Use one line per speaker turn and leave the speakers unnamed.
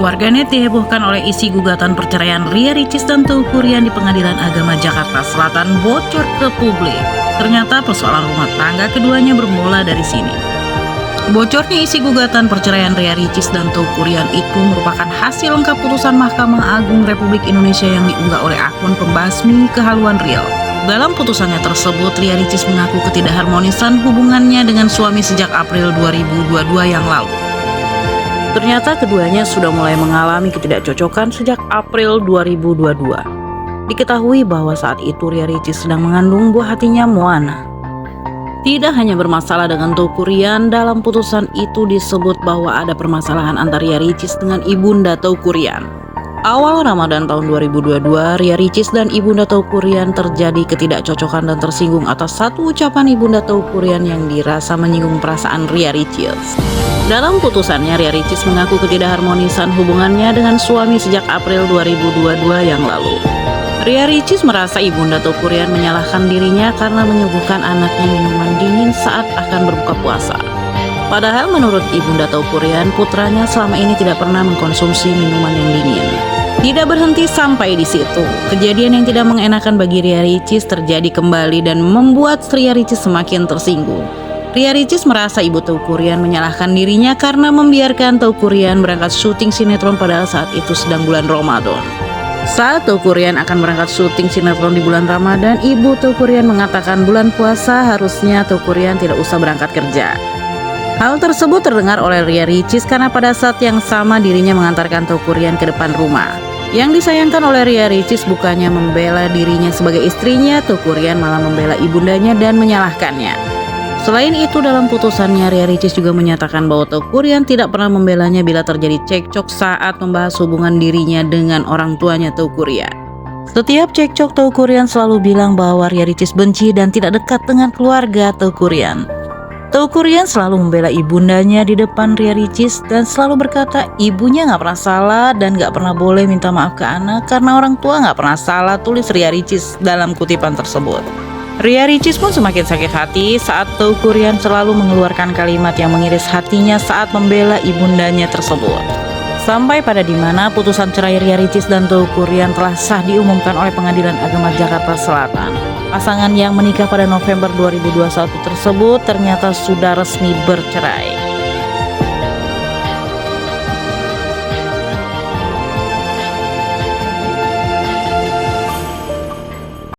Warganet dihebohkan oleh isi gugatan perceraian Ria Ricis dan Teuku Ryan di Pengadilan Agama Jakarta Selatan bocor ke publik. Ternyata persoalan rumah tangga keduanya bermula dari sini. Bocornya isi gugatan perceraian Ria Ricis dan Teuku Ryan itu merupakan hasil lengkap putusan Mahkamah Agung Republik Indonesia yang diunggah oleh akun pembasmi kehaluan real. Dalam putusannya tersebut, Ria Ricis mengaku ketidakharmonisan hubungannya dengan suami sejak April 2022 yang lalu. Ternyata keduanya sudah mulai mengalami ketidakcocokan sejak April 2022. Diketahui bahwa saat itu Ria Ricis sedang mengandung buah hatinya Moana. Tidak hanya bermasalah dengan Teuku Ryan, dalam putusan itu disebut bahwa ada permasalahan antara Ria Ricis dengan ibunda Teuku Ryan. Awal Ramadan tahun 2022, Ria Ricis dan ibunda Teuku Ryan terjadi ketidakcocokan dan tersinggung atas satu ucapan ibunda Teuku Ryan yang dirasa menyinggung perasaan Ria Ricis. Dalam putusannya, Ria Ricis mengaku ketidakharmonisan hubungannya dengan suami sejak April 2022 yang lalu. Ria Ricis merasa ibunda Teuku Ryan menyalahkan dirinya karena menyuguhkan anaknya minuman dingin saat akan berbuka puasa. Padahal menurut ibunda Teuku Ryan, putranya selama ini tidak pernah mengkonsumsi minuman yang dingin. Tidak berhenti sampai di situ, kejadian yang tidak mengenakan bagi Ria Ricis terjadi kembali dan membuat Ria Ricis semakin tersinggung. Ria Ricis merasa ibu Teuku Ryan menyalahkan dirinya karena membiarkan Teuku Ryan berangkat syuting sinetron padahal saat itu sedang bulan Ramadan. Saat Teuku Ryan akan berangkat syuting sinetron di bulan Ramadan, ibu Teuku Ryan mengatakan bulan puasa harusnya Teuku Ryan tidak usah berangkat kerja. Hal tersebut terdengar oleh Ria Ricis karena pada saat yang sama dirinya mengantarkan Teuku Ryan ke depan rumah. Yang disayangkan oleh Ria Ricis bukannya membela dirinya sebagai istrinya, Teuku Ryan malah membela ibundanya dan menyalahkannya. Selain itu, dalam putusannya Ria Ricis juga menyatakan bahwa Teuku Ryan tidak pernah membelanya bila terjadi cekcok saat membahas hubungan dirinya dengan orang tuanya Teuku Ryan. Setiap cekcok, Teuku Ryan selalu bilang bahwa Ria Ricis benci dan tidak dekat dengan keluarga Teuku Ryan. Teuku Ryan selalu membela ibundanya di depan Ria Ricis dan selalu berkata ibunya nggak pernah salah dan nggak pernah boleh minta maaf ke anak karena orang tua nggak pernah salah, tulis Ria Ricis dalam kutipan tersebut. Ria Ricis pun semakin sakit hati saat Teuku Ryan selalu mengeluarkan kalimat yang mengiris hatinya saat membela ibundanya tersebut. Sampai pada dimana putusan cerai Ria Ricis dan Teuku Ryan telah sah diumumkan oleh Pengadilan Agama Jakarta Selatan. Pasangan yang menikah pada November 2021 tersebut ternyata sudah resmi bercerai.